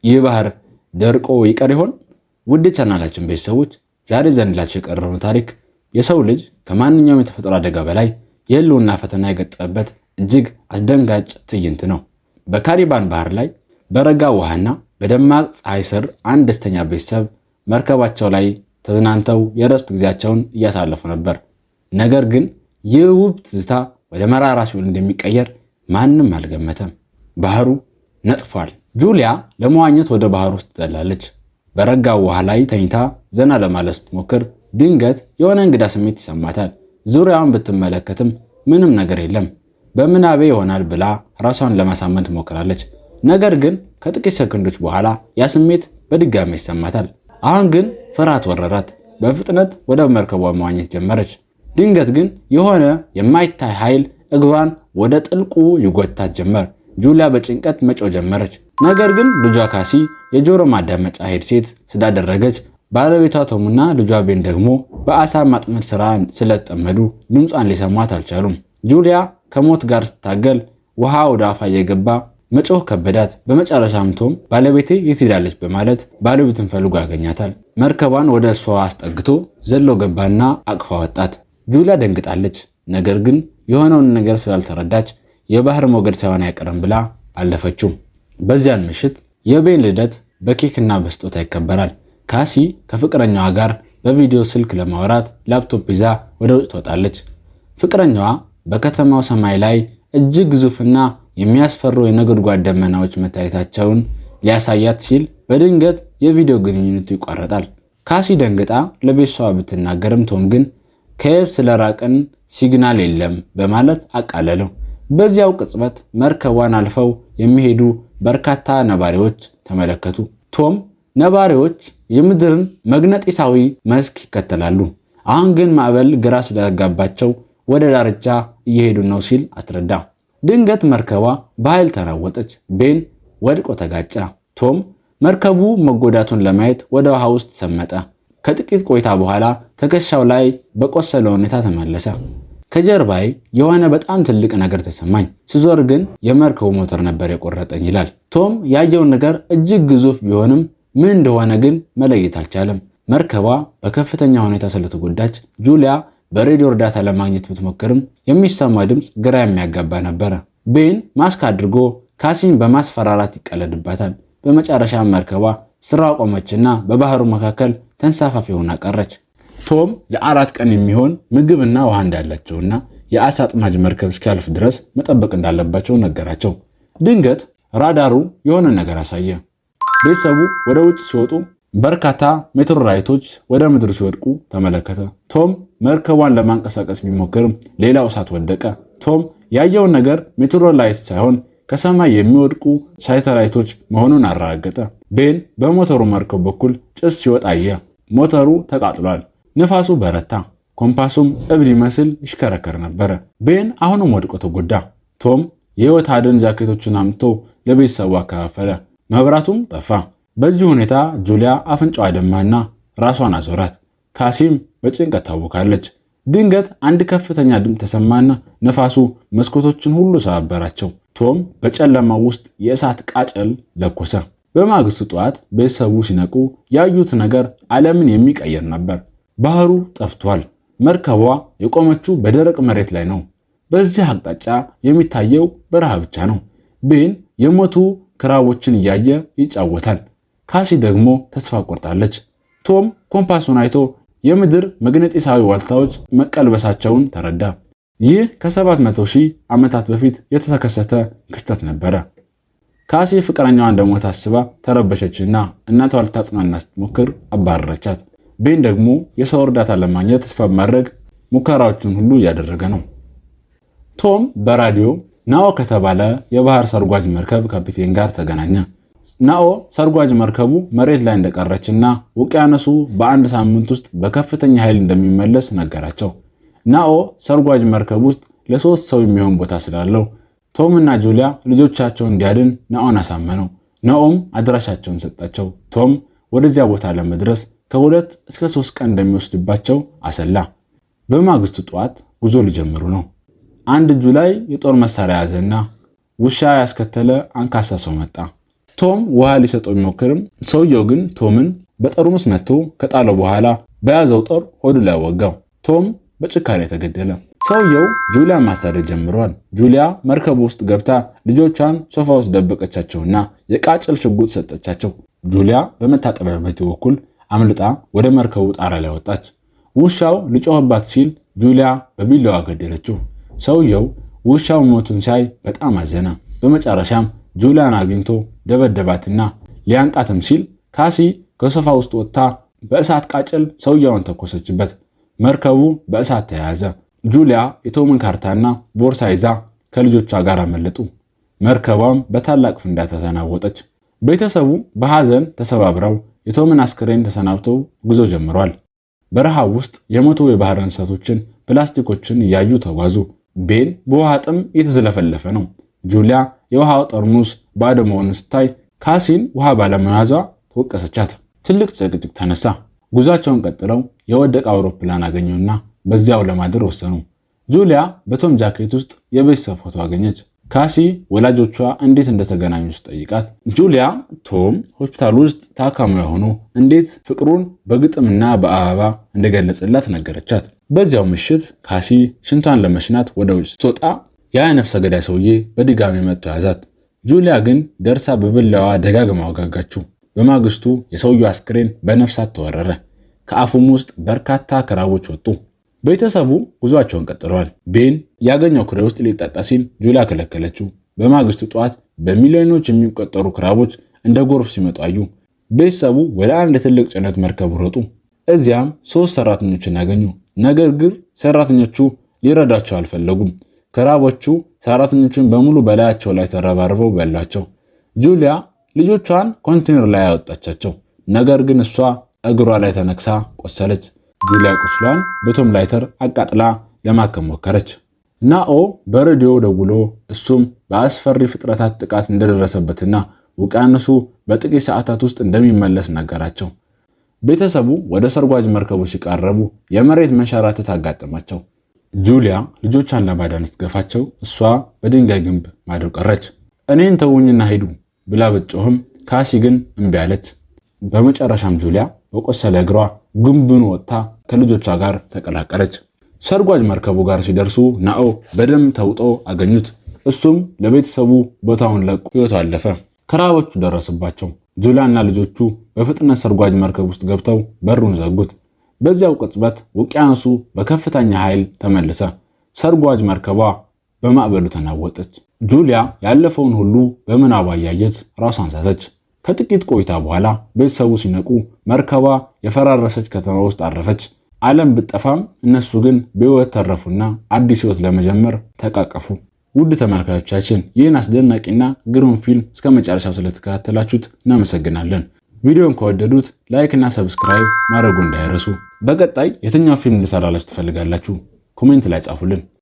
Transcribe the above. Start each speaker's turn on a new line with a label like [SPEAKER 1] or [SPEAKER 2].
[SPEAKER 1] ይህ ባህር ደርቆ ይቀር ይሆን? ውድ ቻናላችን ቤተሰቦች ዛሬ ዘንላችሁ የቀረበው ታሪክ የሰው ልጅ ከማንኛውም የተፈጥሮ አደጋ በላይ የህልውና ፈተና የገጠመበት እጅግ አስደንጋጭ ትዕይንት ነው። በካሪቢያን ባህር ላይ በረጋ ውሃና በደማቅ ፀሐይ ስር አንድ ደስተኛ ቤተሰብ መርከባቸው ላይ ተዝናንተው የእረፍት ጊዜያቸውን እያሳለፉ ነበር። ነገር ግን ይህ ውብ ትዝታ ወደ መራራ ሲኦል እንደሚቀየር ማንም አልገመተም። ባህሩ ነጥፏል። ጁሊያ ለመዋኘት ወደ ባህሩ ውስጥ ትዘላለች። በረጋው ውሃ ላይ ተኝታ ዘና ለማለት ስትሞክር ድንገት የሆነ እንግዳ ስሜት ይሰማታል። ዙሪያውን ብትመለከትም ምንም ነገር የለም። በምናቤ ይሆናል ብላ ራሷን ለማሳመን ትሞክራለች። ነገር ግን ከጥቂት ሰከንዶች በኋላ ያ ስሜት በድጋሚ ይሰማታል። አሁን ግን ፍርሃት ወረራት። በፍጥነት ወደ መርከቧ መዋኘት ጀመረች። ድንገት ግን የሆነ የማይታይ ኃይል እግሯን ወደ ጥልቁ ይጎታት ጀመር። ጁሊያ በጭንቀት መጮህ ጀመረች። ነገር ግን ልጇ ካሲ የጆሮ ማዳመጫ ሄድሴት ስላደረገች ባለቤቷ ቶምና ልጇ ቤን ደግሞ በአሳ ማጥመድ ስራ ስለተጠመዱ ድምጿን ሊሰሟት አልቻሉም። ጁሊያ ከሞት ጋር ስታገል ውሃ ወደ አፏ እየገባ መጮህ ከበዳት። በመጨረሻም ቶም ባለቤቴ የት ሄዳለች በማለት ባለቤቱን ፈልጎ ያገኛታል። መርከቧን ወደ እሷ አስጠግቶ ዘሎ ገባና አቅፋ ወጣት። ጁሊያ ደንግጣለች። ነገር ግን የሆነውን ነገር ስላልተረዳች የባህር ሞገድ ሳይሆን አይቀርም ብላ አለፈችው። በዚያን ምሽት የቤን ልደት በኬክና በስጦታ ይከበራል። ካሲ ከፍቅረኛዋ ጋር በቪዲዮ ስልክ ለማውራት ላፕቶፕ ይዛ ወደ ውጭ ትወጣለች። ፍቅረኛዋ በከተማው ሰማይ ላይ እጅግ ግዙፍና የሚያስፈሩ የነጎድጓድ ደመናዎች መታየታቸውን ሊያሳያት ሲል በድንገት የቪዲዮ ግንኙነቱ ይቋረጣል። ካሲ ደንግጣ ለቤተሰቧ ብትናገርም ቶም ግን ከየብስ ስለራቅን ሲግናል የለም በማለት አቃለለው። በዚያው ቅጽበት መርከቧን አልፈው የሚሄዱ በርካታ ነባሪዎች ተመለከቱ። ቶም ነባሪዎች የምድርን መግነጢሳዊ መስክ ይከተላሉ፣ አሁን ግን ማዕበል ግራ ስለጋባቸው ወደ ዳርቻ እየሄዱ ነው ሲል አስረዳ። ድንገት መርከቧ በኃይል ተናወጠች። ቤን ወድቆ ተጋጨ። ቶም መርከቡ መጎዳቱን ለማየት ወደ ውሃ ውስጥ ሰመጠ። ከጥቂት ቆይታ በኋላ ትከሻው ላይ በቆሰለ ሁኔታ ተመለሰ። ከጀርባዬ የሆነ በጣም ትልቅ ነገር ተሰማኝ፣ ስዞር ግን የመርከቡ ሞተር ነበር የቆረጠኝ ይላል። ቶም ያየውን ነገር እጅግ ግዙፍ ቢሆንም ምን እንደሆነ ግን መለየት አልቻለም። መርከቧ በከፍተኛ ሁኔታ ስለተጎዳች ጁሊያ በሬዲዮ እርዳታ ለማግኘት ብትሞክርም የሚሰማው ድምፅ ግራ የሚያጋባ ነበረ። ቤን ማስክ አድርጎ ካሲን በማስፈራራት ይቀለድባታል። በመጨረሻ መርከቧ ስራ ቆመችና በባህሩ መካከል ተንሳፋፊ ሆና ቀረች። ቶም ለ4 ቀን የሚሆን ምግብና ውሃ እንዳላቸውና የአሳ አጥማጅ መርከብ እስኪያልፍ ድረስ መጠበቅ እንዳለባቸው ነገራቸው። ድንገት ራዳሩ የሆነ ነገር አሳየ። ቤተሰቡ ወደ ውጭ ሲወጡ በርካታ ሜቴዎራይቶች ወደ ምድር ሲወድቁ ተመለከተ። ቶም መርከቧን ለማንቀሳቀስ ቢሞክርም ሌላው እሳት ወደቀ። ቶም ያየውን ነገር ሜቴዎራይት ሳይሆን ከሰማይ የሚወድቁ ሳተላይቶች መሆኑን አረጋገጠ። ቤን በሞተሩ መርከብ በኩል ጭስ ሲወጣ አየ። ሞተሩ ተቃጥሏል። ንፋሱ በረታ። ኮምፓሱም እብድ ይመስል ይሽከረከር ነበር። ቤን አሁንም ወድቆ ተጎዳ። ቶም የህይወት አድን ጃኬቶችን አምጥቶ ለቤተሰቡ አከፋፈለ። መብራቱም ጠፋ። በዚህ ሁኔታ ጁሊያ አፍንጫዋ ደማና ራሷን አዞራት። ካሲም በጭንቀት ታወካለች። ድንገት አንድ ከፍተኛ ድምፅ ተሰማና ነፋሱ መስኮቶችን ሁሉ ሰባበራቸው። ቶም በጨለማው ውስጥ የእሳት ቃጭል ለኮሰ። በማግስቱ ጠዋት ቤተሰቡ ሲነቁ ያዩት ነገር ዓለምን የሚቀይር ነበር። ባህሩ ጠፍቷል። መርከቧ የቆመችው በደረቅ መሬት ላይ ነው። በዚህ አቅጣጫ የሚታየው በረሃ ብቻ ነው። ቤን የሞቱ ክራቦችን እያየ ይጫወታል። ካሲ ደግሞ ተስፋ ቆርጣለች። ቶም ኮምፓሱን አይቶ የምድር መግነጢሳዊ ዋልታዎች መቀልበሳቸውን ተረዳ። ይህ ከ700,000 ዓመታት በፊት የተከሰተ ክስተት ነበረ። ካሲ ፍቅረኛዋ እንደሞተ አስባ ተረበሸችና እናቷ ልታጽናና ስትሞክር አባረረቻት። ቤን ደግሞ የሰው እርዳታ ለማግኘት ተስፋ በማድረግ ሙከራዎችን ሁሉ እያደረገ ነው። ቶም በራዲዮ ናኦ ከተባለ የባህር ሰርጓጅ መርከብ ካፒቴን ጋር ተገናኘ። ናኦ ሰርጓጅ መርከቡ መሬት ላይ እንደቀረችና ውቅያኖሱ በአንድ ሳምንት ውስጥ በከፍተኛ ኃይል እንደሚመለስ ነገራቸው። ናኦ ሰርጓጅ መርከብ ውስጥ ለ3 ሰው የሚሆን ቦታ ስላለው ቶም እና ጁሊያ ልጆቻቸውን እንዲያድን ናኦን አሳመነው። ናኦም አድራሻቸውን ሰጣቸው። ቶም ወደዚያ ቦታ ለመድረስ ከ2 እስከ 3 ቀን እንደሚወስድባቸው አሰላ። በማግስቱ ጠዋት ጉዞ ሊጀምሩ ነው። አንድ እጁ ላይ የጦር መሳሪያ ያዘና ውሻ ያስከተለ አንካሳ ሰው መጣ። ቶም ውሃ ሊሰጠው ቢሞክርም ሰውየው ግን ቶምን በጠርሙስ መትቶ ከጣለው በኋላ በያዘው ጦር ሆዱ ላይ ወጋው። ቶም በጭካኔ ተገደለ። ሰውየው ጁሊያን ማሳደድ ጀምሯል። ጁሊያ መርከቡ ውስጥ ገብታ ልጆቿን ሶፋ ውስጥ ደበቀቻቸውና የቃጭል ሽጉጥ ሰጠቻቸው። ጁሊያ በመታጠቢያ ቤት በኩል አምልጣ ወደ መርከቡ ጣራ ላይ ወጣች። ውሻው ሊጮህባት ሲል ጁሊያ በቢላዋ ገደለችው። ሰውየው ውሻው ሞቱን ሲያይ በጣም አዘነ። በመጨረሻም ጁሊያን አግኝቶ ደበደባትና ሊያንቃትም ሲል ካሲ ከሶፋ ውስጥ ወጥታ በእሳት ቃጭል ሰውየውን ተኮሰችበት። መርከቡ በእሳት ተያያዘ። ጁሊያ የቶምን ካርታና ቦርሳ ይዛ ከልጆቿ ጋር አመለጡ። መርከቧም በታላቅ ፍንዳታ ተናወጠች። ቤተሰቡ በሐዘን ተሰባብረው የቶምን አስክሬን ተሰናብተው ጉዞ ጀምሯል። በረሃብ ውስጥ የሞቱ የባህር እንስሳቶችን፣ ፕላስቲኮችን እያዩ ተጓዙ። ቤን በውሃ ጥም እየተዝለፈለፈ ነው። ጁሊያ የውሃው ጠርሙስ ባዶ መሆኑን ስታይ ካሲን ውሃ ባለመያዟ ተወቀሰቻት። ትልቅ ጭቅጭቅ ተነሳ። ጉዟቸውን ቀጥለው የወደቀ አውሮፕላን አገኙና በዚያው ለማደር ወሰኑ። ጁሊያ በቶም ጃኬት ውስጥ የቤተሰብ ፎቶ አገኘች። ካሲ ወላጆቿ እንዴት እንደተገናኙ ጠይቃት። ጁሊያ ቶም ሆስፒታል ውስጥ ታካሚዋ ሆኖ እንዴት ፍቅሩን በግጥምና በአበባ እንደገለጸላት ነገረቻት። በዚያው ምሽት ካሲ ሽንቷን ለመሽናት ወደ ውጭ ስትወጣ ያ ነፍሰ ገዳይ ሰውዬ በድጋሚ መጥቶ ያዛት። ጁሊያ ግን ደርሳ በብላዋ ደጋግማ ወጋጋችው። በማግስቱ የሰውየው አስክሬን በነፍሳት ተወረረ። ከአፉም ውስጥ በርካታ ክራቦች ወጡ። ቤተሰቡ ጉዟቸውን ቀጥለዋል። ቤን ያገኘው ኩሬ ውስጥ ሊጠጣ ሲል ጁሊያ ከለከለችው። በማግስቱ ጠዋት በሚሊዮኖች የሚቆጠሩ ክራቦች እንደ ጎርፍ ሲመጡ አዩ። ቤተሰቡ ወደ አንድ ትልቅ ጭነት መርከብ ሮጡ። እዚያም 3 ሰራተኞችን ያገኙ። ነገር ግን ሰራተኞቹ ሊረዳቸው አልፈለጉም። ክራቦቹ ሰራተኞቹን በሙሉ በላያቸው ላይ ተረባርበው በላቸው። ጁሊያ ልጆቿን ኮንቴነር ላይ ያወጣቻቸው። ነገር ግን እሷ እግሯ ላይ ተነክሳ ቆሰለች። ጁሊያ ቁስሏን በቶም ላይተር አቃጥላ ለማከም ሞከረች። ናኦ በሬዲዮ ደውሎ እሱም በአስፈሪ ፍጥረታት ጥቃት እንደደረሰበትና ውቅያኖሱ በጥቂት ሰዓታት ውስጥ እንደሚመለስ ነገራቸው። ቤተሰቡ ወደ ሰርጓጅ መርከቡ ሲቃረቡ የመሬት መንሸራተት አጋጠማቸው። ጁሊያ ልጆቿን ለማዳን ስትገፋቸው እሷ በድንጋይ ግንብ ማዶ ቀረች። እኔን ተውኝና ሂዱ ብላ ብትጮህም ካሲ ግን እምቢ አለች። በመጨረሻም ጁሊያ በቆሰለ እግሯ ግንቡን ወጥታ ከልጆቿ ጋር ተቀላቀለች። ሰርጓጅ መርከቡ ጋር ሲደርሱ ናኦ በደም ተውጦ አገኙት። እሱም ለቤተሰቡ ቦታውን ለቆ ሕይወቱ አለፈ። ክራቦቹ ደረሰባቸው። ጁሊያና ልጆቹ በፍጥነት ሰርጓጅ መርከብ ውስጥ ገብተው በሩን ዘጉት። በዚያው ቅጽበት ውቅያኖሱ በከፍተኛ ኃይል ተመለሰ። ሰርጓጅ መርከቧ በማዕበሉ ተናወጠች። ጁሊያ ያለፈውን ሁሉ በምናቧ እያየች ራሷን ሳተች። ከጥቂት ቆይታ በኋላ ቤተሰቡ ሲነቁ መርከቧ የፈራረሰች ከተማ ውስጥ አረፈች። ዓለም ብትጠፋም እነሱ ግን በሕይወት ተረፉና አዲስ ሕይወት ለመጀመር ተቃቀፉ። ውድ ተመልካቾቻችን ይህን አስደናቂና ግሩም ፊልም እስከ መጨረሻው ስለተከታተላችሁት እናመሰግናለን። ቪዲዮን ከወደዱት ላይክ እና ሰብስክራይብ ማድረጉ እንዳይረሱ። በቀጣይ የትኛው ፊልም ልሰራላችሁ ትፈልጋላችሁ? ኮሜንት ላይ ጻፉልን።